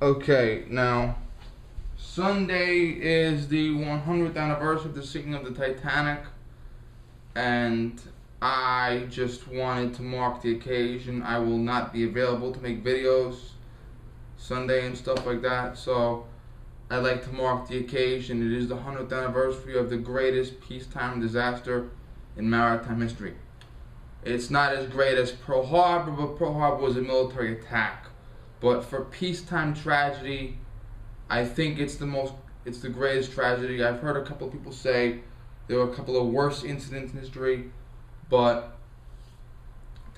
Okay, now Sunday is the 100th anniversary of the sinking of the Titanic, and I just wanted to mark the occasion. I will not be available to make videos Sunday and stuff like that, so I'd like to mark the occasion. It is the 100th anniversary of the greatest peacetime disaster in maritime history. It's not as great as Pearl Harbor, but Pearl Harbor was a military attack. But for peacetime tragedy, I think it's the greatest tragedy. I've heard a couple of people say there were a couple of worse incidents in history, but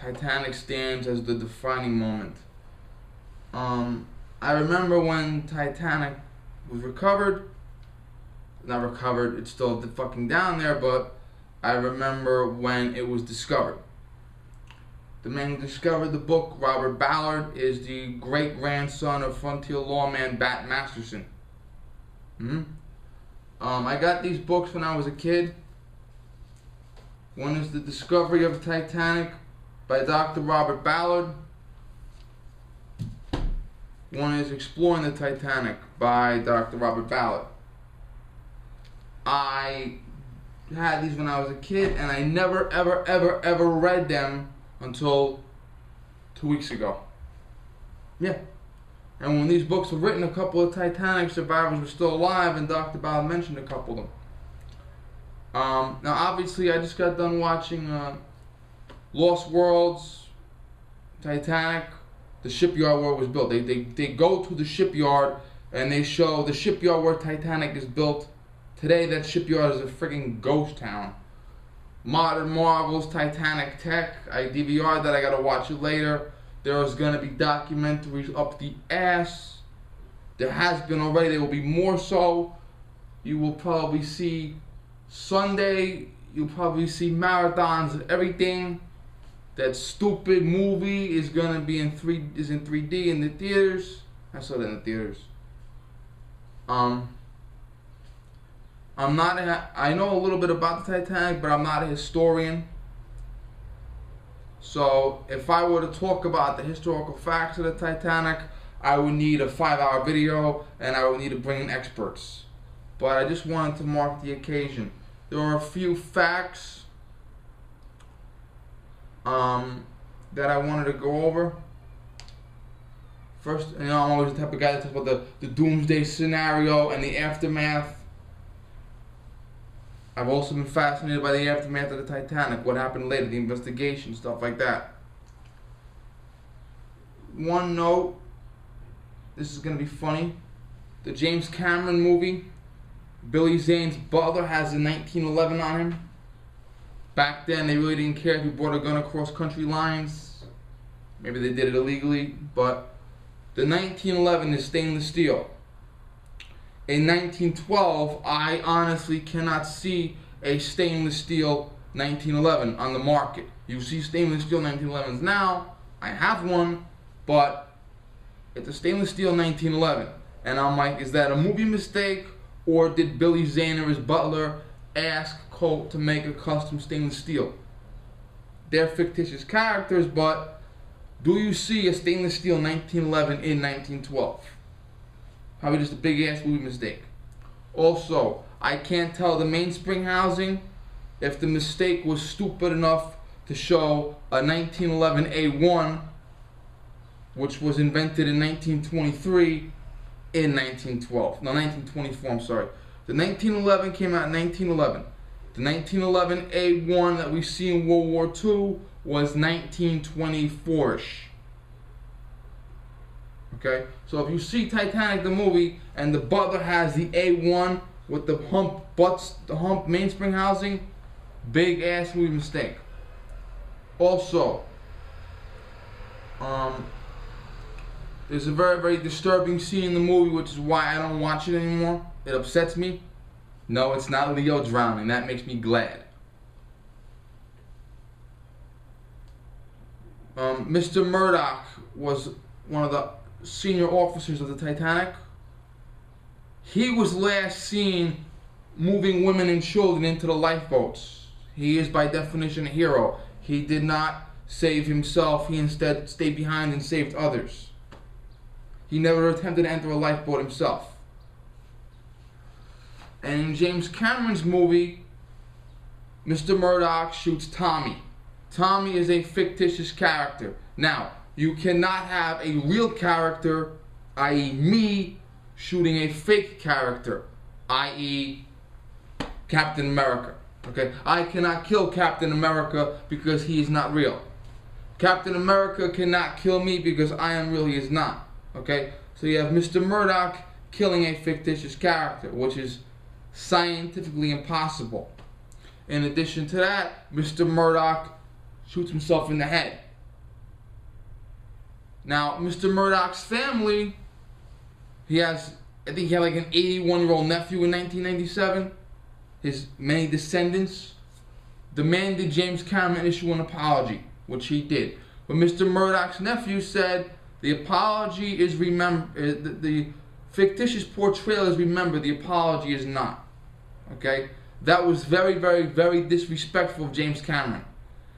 Titanic stands as the defining moment. I remember when Titanic was recovered. Not recovered, it's still fucking down there, but I remember when it was discovered. The man who discovered the book, Robert Ballard, is the great-grandson of frontier lawman Bat Masterson. I got these books when I was a kid. One is The Discovery of Titanic by Dr. Robert Ballard. One is Exploring the Titanic by Dr. Robert Ballard. I had these when I was a kid, and I never, ever read them until 2 weeks ago. Yeah. And when these books were written, a couple of Titanic survivors were still alive, and Dr. Ballard mentioned a couple of them. Now, obviously, I just got done watching Lost Worlds, Titanic, the shipyard where it was built. They go to the shipyard, and they show the shipyard where Titanic is built. Today, that shipyard is a freaking ghost town. Modern marvels, Titanic tech. I DVR'd that. I gotta watch it later. There's gonna be documentaries up the ass. There has been already. There will be more so. You will probably see Sunday. You'll probably see marathons of everything. That stupid movie is gonna be in 3D in the theaters. I saw that in the theaters. I know a little bit about the Titanic, but I'm not a historian. So if I were to talk about the historical facts of the Titanic, I would need a 5-hour video, and I would need to bring in experts. But I just wanted to mark the occasion. There are a few facts that I wanted to go over. First, I'm always the type of guy that talks about the doomsday scenario and the aftermath. I've also been fascinated by the aftermath of the Titanic, what happened later, the investigation, stuff like that. One note, this is going to be funny. The James Cameron movie, Billy Zane's butler has a 1911 on him. Back then, they really didn't care if he brought a gun across country lines. Maybe they did it illegally, but the 1911 is stainless steel. In 1912, I honestly cannot see a stainless steel 1911 on the market. You see stainless steel 1911s now. I have one, but it's a stainless steel 1911. And I'm like, is that a movie mistake, or did Billy Zane or his butler ask Colt to make a custom stainless steel? They're fictitious characters, but do you see a stainless steel 1911 in 1912? Probably just a big ass movie mistake. Also, I can't tell the mainspring housing if the mistake was stupid enough to show a 1911 A1, which was invented in 1923, in 1912. No, 1924, I'm sorry. The 1911 came out in 1911. The 1911 A1 that we see in World War II was 1924-ish. Okay, so if you see Titanic the movie and the butler has the A1 with the hump mainspring housing, big ass movie mistake. Also, there's a very disturbing scene in the movie, which is why I don't watch it anymore. It upsets me. No, it's not Leo drowning. That makes me glad. Mr. Murdoch was one of the senior officers of the Titanic. He was last seen moving women and children into the lifeboats. He is by definition a hero. He did not save himself. He instead stayed behind and saved others. He never attempted to enter a lifeboat himself. And in James Cameron's movie, Mr. Murdoch shoots Tommy. Tommy is a fictitious character. Now, you cannot have a real character, i.e. me, shooting a fake character, i.e. Captain America. Okay, I cannot kill Captain America because he is not real. Captain America cannot kill me because I am real, he is not. Okay, so you have Mr. Murdoch killing a fictitious character, which is scientifically impossible. In addition to that, Mr. Murdoch shoots himself in the head. Now, Mr. Murdoch's family, I think he had like an 81-year-old nephew in 1997. His many descendants demanded James Cameron issue an apology, which he did. But Mr. Murdoch's nephew said the apology is the fictitious portrayal is remembered, the apology is not. Okay? That was very, very, very disrespectful of James Cameron.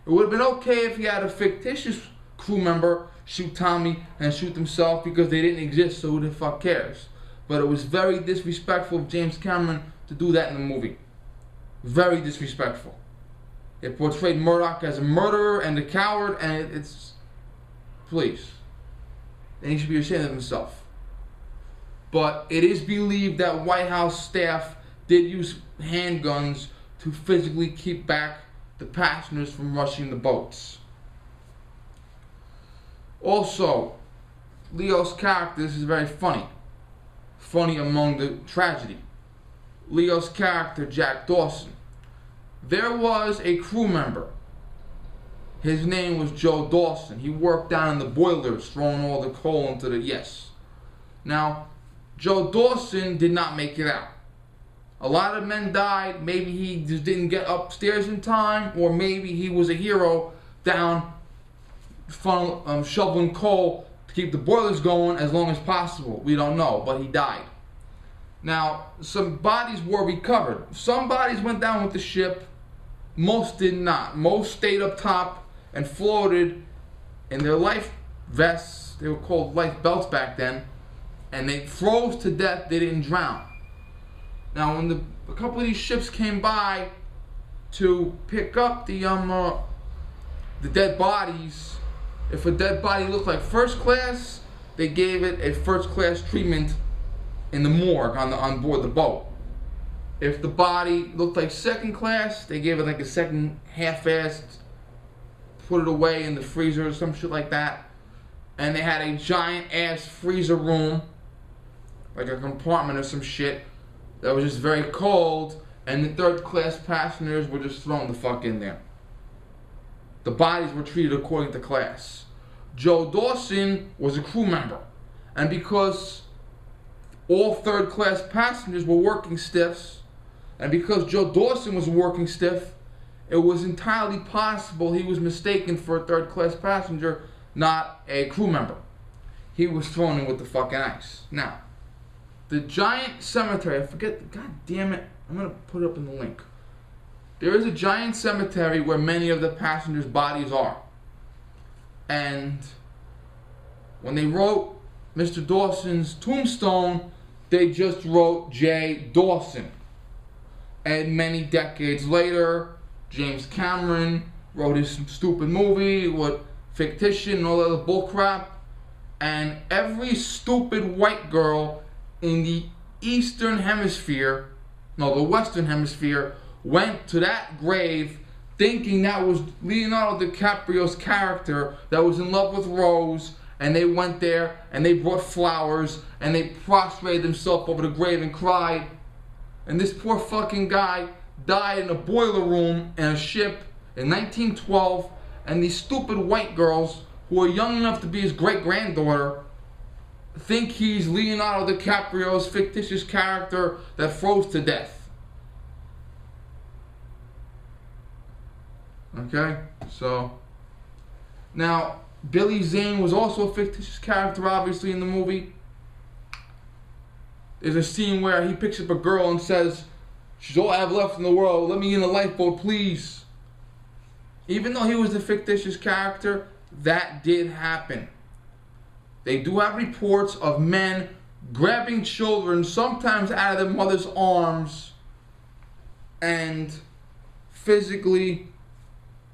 It would have been okay if he had a fictitious crew member shoot Tommy and shoot himself because they didn't exist, so who the fuck cares? But it was very disrespectful of James Cameron to do that in the movie. Very disrespectful. It portrayed Murdoch as a murderer and a coward, and it's... Please. And he should be ashamed of himself. But it is believed that White House staff did use handguns to physically keep back the passengers from rushing the boats. Also, Leo's character, this is very funny. Funny among the tragedy. Leo's character, Jack Dawson. There was a crew member. His name was Joe Dawson. He worked down in the boilers, throwing all the coal into the... Yes. Now, Joe Dawson did not make it out. A lot of men died. Maybe he just didn't get upstairs in time, or maybe he was a hero down shoveling coal to keep the boilers going as long as possible. We don't know, but he died. Now, some bodies were recovered. Some bodies went down with the ship. Most did not. Most stayed up top and floated in their life vests. They were called life belts back then. And they froze to death. They didn't drown. Now, when a couple of these ships came by to pick up the dead bodies, if a dead body looked like first class, they gave it a first class treatment in the morgue on board the boat. If the body looked like second class, they gave it like a second half-assed, put it away in the freezer or some shit like that. And they had a giant ass freezer room, like a compartment or some shit, that was just very cold, and the third class passengers were just thrown the fuck in there. The bodies were treated according to class. Joe Dawson was a crew member, and because all third class passengers were working stiffs, and because Joe Dawson was a working stiff, it was entirely possible he was mistaken for a third class passenger, not a crew member. He was thrown in with the fucking ice. Now, the giant cemetery, I forget, god damn it, I'm going to put it up in the link. There is a giant cemetery where many of the passengers' bodies are. And when they wrote Mr. Dawson's tombstone, they just wrote J. Dawson. And many decades later, James Cameron wrote his stupid movie with fictition and all that other bullcrap. And every stupid white girl in the Eastern Hemisphere, no, the Western Hemisphere, went to that grave thinking that was Leonardo DiCaprio's character that was in love with Rose, and they went there and they brought flowers and they prostrated themselves over the grave and cried. And this poor fucking guy died in a boiler room in a ship in 1912, and these stupid white girls who are young enough to be his great-granddaughter think he's Leonardo DiCaprio's fictitious character that froze to death. Okay, so now Billy Zane was also a fictitious character, obviously, in the movie. There's a scene where he picks up a girl and says, "She's all I have left in the world. Let me in a lifeboat, please." Even though he was a fictitious character, that did happen. they do have reports of men grabbing children, sometimes out of their mother's arms, and physically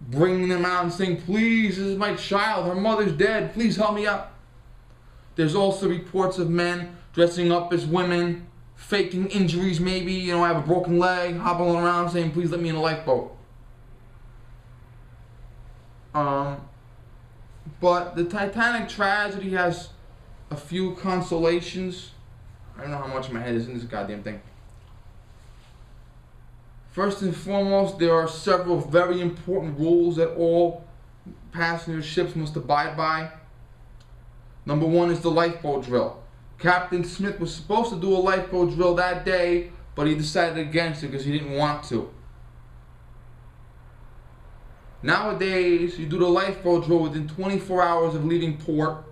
bringing them out and saying, please, this is my child, her mother's dead, please help me out. There's also reports of men dressing up as women, faking injuries maybe, I have a broken leg, hobbling around saying, please let me in a lifeboat. But the Titanic tragedy has a few consolations. I don't know how much my head is in this goddamn thing. First and foremost, there are several very important rules that all passenger ships must abide by. Number one is the lifeboat drill. Captain Smith was supposed to do a lifeboat drill that day, but he decided against it because he didn't want to. Nowadays, you do the lifeboat drill within 24 hours of leaving port,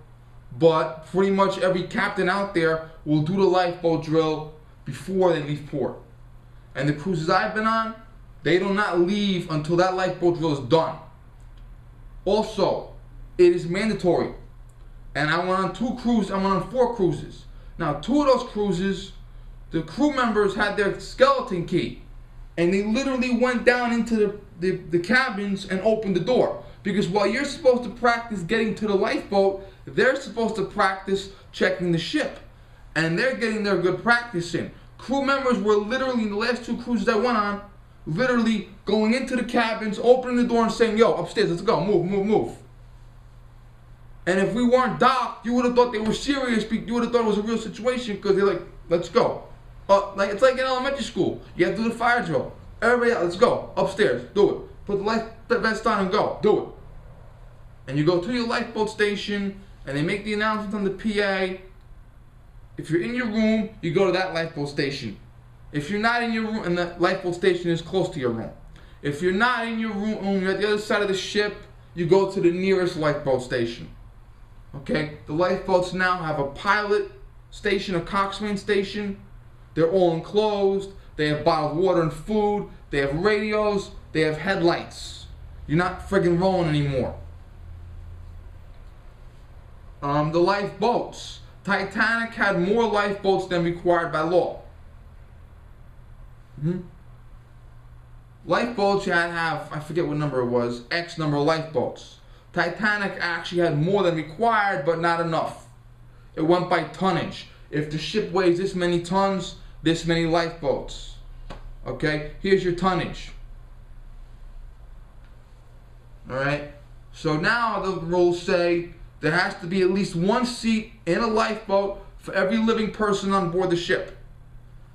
but pretty much every captain out there will do the lifeboat drill before they leave port. And the cruises I've been on, they do not leave until that lifeboat drill is done. Also, it is mandatory. And I went on 2 cruises, I went on 4 cruises. Now, 2 of those cruises, the crew members had their skeleton key. And they literally went down into the cabins and opened the door. Because while you're supposed to practice getting to the lifeboat, they're supposed to practice checking the ship. And they're getting their good practice in. Crew members were literally, in the last 2 cruises I went on, literally going into the cabins, opening the door and saying, yo, upstairs, let's go, move, move, move. And if we weren't docked, you would have thought they were serious. You would have thought it was a real situation because they're like, let's go. It's like in elementary school. You have to do the fire drill. Everybody else, let's go. Upstairs, do it. Put the life vest on and go. Do it. And you go to your lifeboat station and they make the announcement on the PA. If you're in your room, you go to that lifeboat station. If you're not in your room, and the lifeboat station is close to your room. If you're not in your room, you're at the other side of the ship, you go to the nearest lifeboat station. Okay? The lifeboats now have a pilot station, a coxswain station. They're all enclosed. They have bottled water and food. They have radios. They have headlights. You're not friggin' rolling anymore. The lifeboats. Titanic had more lifeboats than required by law. Lifeboats, you had to have, I forget what number it was, X number of lifeboats. Titanic actually had more than required, but not enough. It went by tonnage. If the ship weighs this many tons, this many lifeboats. Okay, here's your tonnage. Alright, so now the rules say there has to be at least 1 seat in a lifeboat for every living person on board the ship.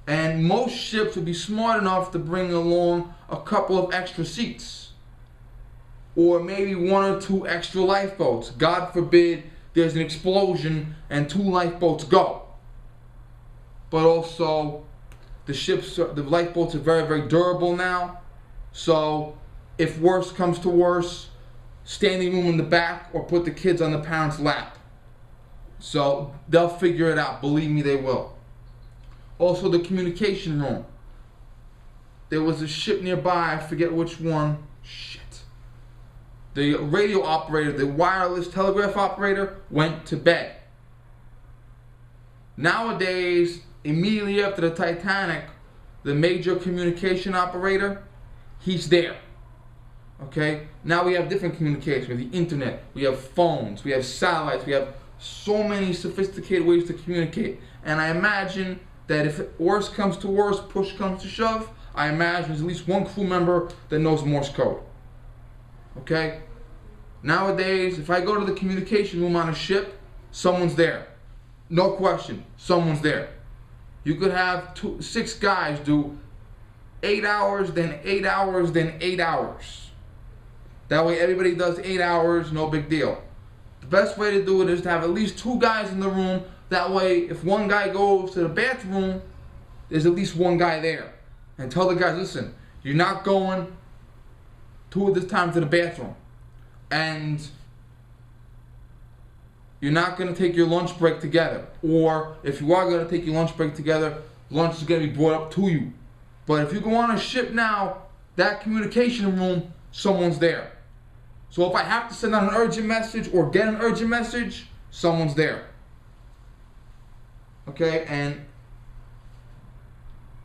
And most ships would be smart enough to bring along a couple of extra seats. Or maybe 1 or 2 extra lifeboats. God forbid there's an explosion and 2 lifeboats go. But also, the lifeboats are very, very durable now. So, if worse comes to worse, standing room in the back or put the kids on the parents' lap. So, they'll figure it out. Believe me, they will. Also, the communication room. There was a ship nearby, I forget which one. Shit. The radio operator, the wireless telegraph operator, went to bed. Nowadays, immediately after the Titanic, the major communication operator, he's there. Okay? Now we have different communication. We have the internet, we have phones, we have satellites, we have so many sophisticated ways to communicate. And I imagine that if worse comes to worse, push comes to shove, I imagine there's at least 1 crew member that knows Morse code. Okay? Nowadays, if I go to the communication room on a ship, someone's there. No question, someone's there. You could have 6 guys do 8 hours, then 8 hours, then 8 hours. That way everybody does 8 hours, no big deal. The best way to do it is to have at least 2 guys in the room. That way, if one guy goes to the bathroom, there's at least 1 guy there. And tell the guys, listen, you're not going 2 at this time to the bathroom. And you're not going to take your lunch break together. Or if you are going to take your lunch break together, lunch is going to be brought up to you. But if you go on a ship now, that communication room, someone's there. So if I have to send out an urgent message or get an urgent message, someone's there. Okay, and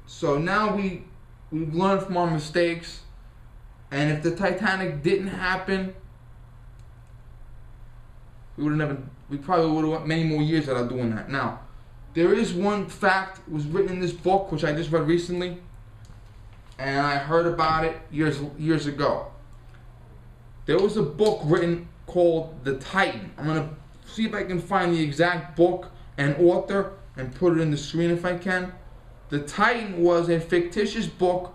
so now we've learned from our mistakes, and if the Titanic didn't happen, we probably would have went many more years without doing that. Now, there is one fact that was written in this book, which I just read recently, and I heard about it years ago. There was a book written called The Titan. I'm going to see if I can find the exact book and author and put it in the screen if I can. The Titan was a fictitious book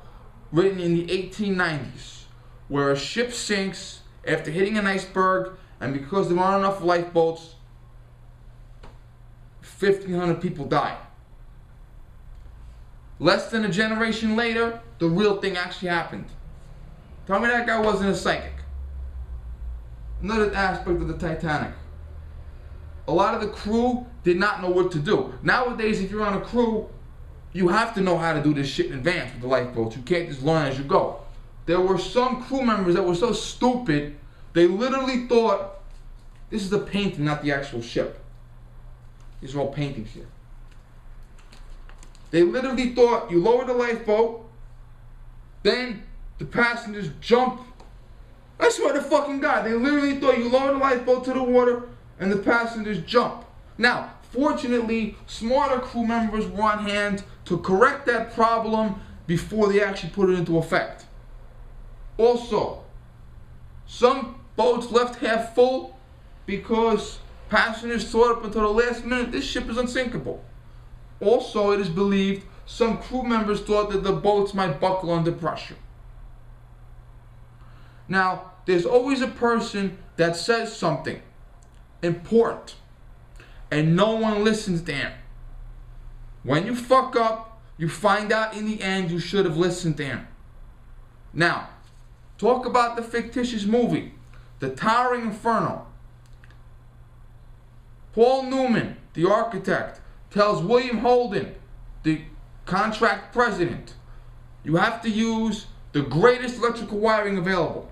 written in the 1890s where a ship sinks after hitting an iceberg, and because there aren't enough lifeboats, 1,500 people died. Less than a generation later, the real thing actually happened. Tell me that guy wasn't a psychic. Another aspect of the Titanic. A lot of the crew did not know what to do. Nowadays, if you're on a crew, you have to know how to do this shit in advance with the lifeboats. You can't just learn as you go. There were some crew members that were so stupid, they literally thought, this is a painting, not the actual ship. These are all paintings here. They literally thought you lower the lifeboat, then the passengers jump. I swear to fucking God, they literally thought you lower the lifeboat to the water and the passengers jump. Now, fortunately, smarter crew members were on hand to correct that problem before they actually put it into effect. Also, some boats left half full because passengers thought up until the last minute this ship is unsinkable. Also, it is believed some crew members thought that the boats might buckle under pressure. Now, there's always a person that says something important and no one listens to him. When you fuck up, you find out in the end you should have listened to him. Now, talk about the fictitious movie, The Towering Inferno. Paul Newman, the architect, tells William Holden, the contract president, you have to use the greatest electrical wiring available.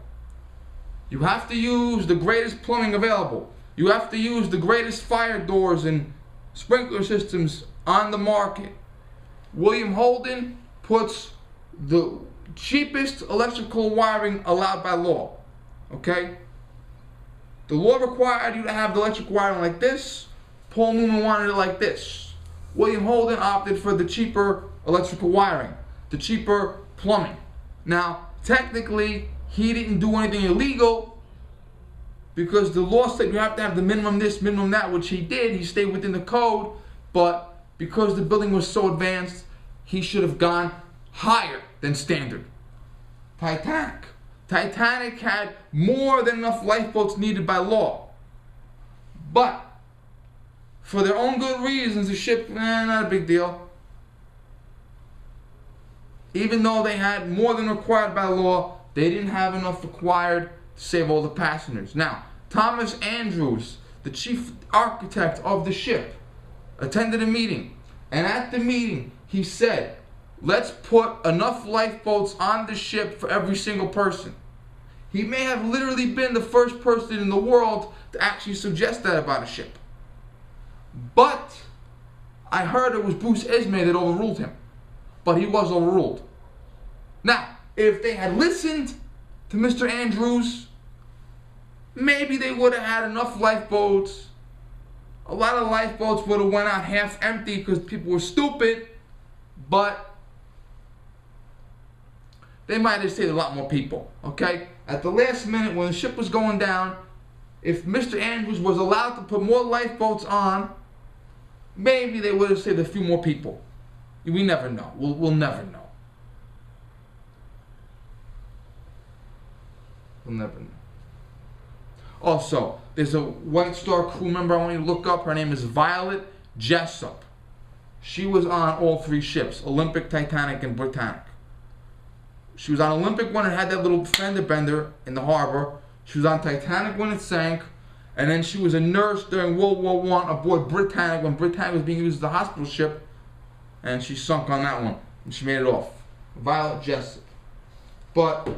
You have to use the greatest plumbing available. You have to use the greatest fire doors and sprinkler systems on the market. William Holden puts the cheapest electrical wiring allowed by law. Okay? The law required you to have the electrical wiring like this. Paul Newman wanted it like this. William Holden opted for the cheaper electrical wiring, the cheaper plumbing. Now, technically, he didn't do anything illegal because the law said you have to have the minimum this, minimum that, which he did. He stayed within the code, but because the building was so advanced, he should have gone higher than standard. Titanic had more than enough lifeboats needed by law. But for their own good reasons, the ship, not a big deal. Even though they had more than required by law, they didn't have enough required to save all the passengers. Now, Thomas Andrews, the chief architect of the ship, attended a meeting. And at the meeting, he said, let's put enough lifeboats on the ship for every single person. He may have literally been the first person in the world to actually suggest that about a ship. But I heard it was Bruce Ismay that overruled him. But he was overruled. Now, if they had listened to Mr. Andrews, maybe they would have had enough lifeboats. A lot of lifeboats would have went out half empty because people were stupid, but they might have saved a lot more people, okay? At the last minute when the ship was going down, if Mr. Andrews was allowed to put more lifeboats on, maybe they would have saved a few more people. We never know. We'll never know. We'll never know. Also, there's a White Star crew member I want you to look up. Her name is Violet Jessup. She was on all three ships, Olympic, Titanic, and Britannic. She was on Olympic when it had that little fender bender in the harbor. She was on Titanic when it sank. And then she was a nurse during World War I aboard Britannic when Britannic was being used as a hospital ship. And she sunk on that one. And she made it off. Violet Jessup. But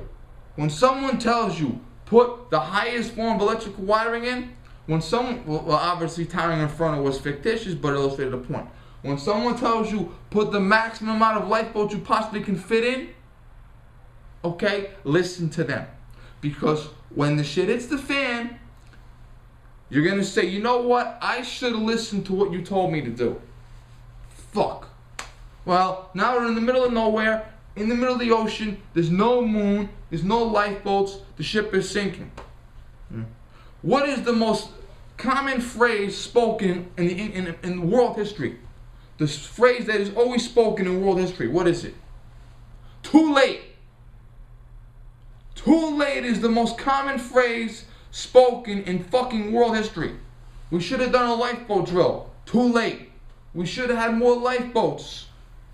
when someone tells you, put the highest form of electrical wiring in, when someone, well obviously Towering Inferno was fictitious, but it illustrated a point. When someone tells you put the maximum amount of lifeboats you possibly can fit in, okay, listen to them. Because when the shit hits the fan, you're gonna say, you know what? I should have listened to what you told me to do. Fuck. Well, now we're in the middle of nowhere, in the middle of the ocean. There's no moon. There's no lifeboats. The ship is sinking. What is the most common phrase spoken in world history? The phrase that is always spoken in world history. What is it? Too late. Too late is the most common phrase spoken in fucking world history. We should have done a lifeboat drill. Too late. We should have had more lifeboats.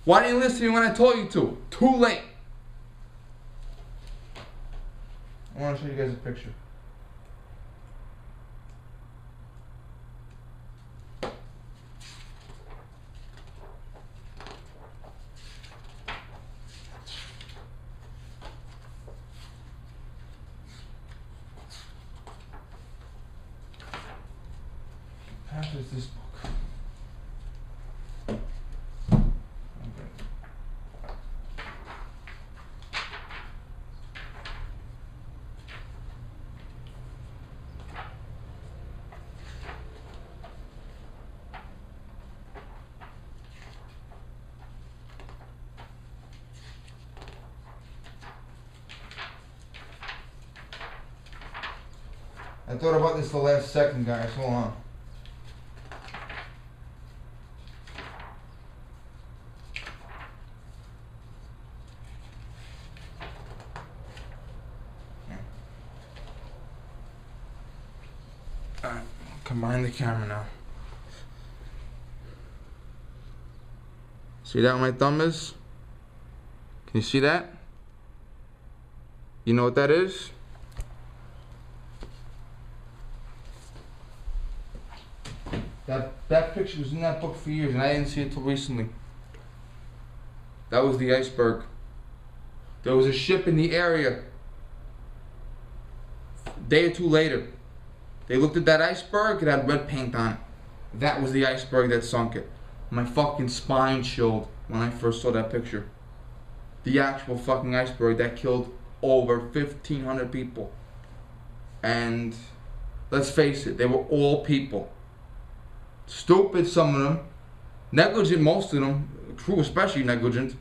Why didn't you listen to me when I told you to? Too late. I want to show you guys a picture. How is this book? I thought about this the last second, guys. Hold on. Alright, combine the camera now. See that where my thumb is? Can you see that? You know what that is? That picture was in that book for years and I didn't see it till recently. That was the iceberg. There was a ship in the area. A day or two later, they looked at that iceberg, it had red paint on it. That was the iceberg that sunk it. My fucking spine chilled when I first saw that picture. The actual fucking iceberg that killed over 1,500 people. And let's face it, they were all people. Stupid, some of them. Negligent, most of them. Crew especially negligent.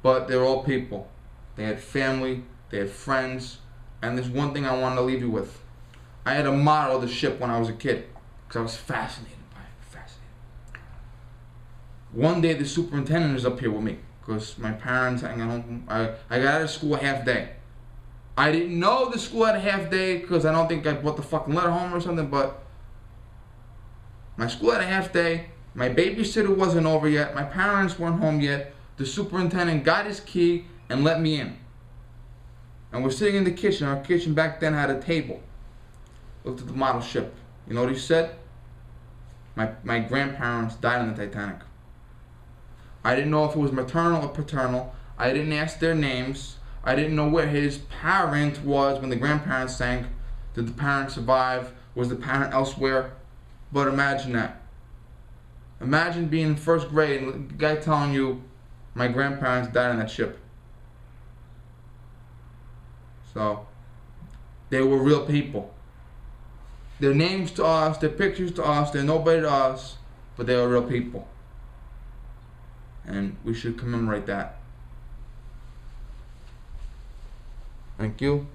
But they're all people. They had family, they had friends. And there's one thing I want to leave you with. I had to model the ship when I was a kid. Because I was fascinated by it. Fascinated. One day the superintendent is up here with me. Because my parents hang home. I got out of school a half day. I didn't know the school had a half day because I don't think I brought the fucking letter home or something, but my school had a half day. My babysitter wasn't over yet. My parents weren't home yet. The superintendent got his key and let me in. And we're sitting in the kitchen. Our kitchen back then had a table. Looked at the model ship. You know what he said? My grandparents died on the Titanic. I didn't know if it was maternal or paternal. I didn't ask their names. I didn't know where his parent was when the grandparents sank. Did the parent survive? Was the parent elsewhere? But imagine that. Imagine being in first grade and the guy telling you, my grandparents died on that ship. So, they were real people. Their names to us, their pictures to us, they're nobody to us, but they were real people. And we should commemorate that. Thank you.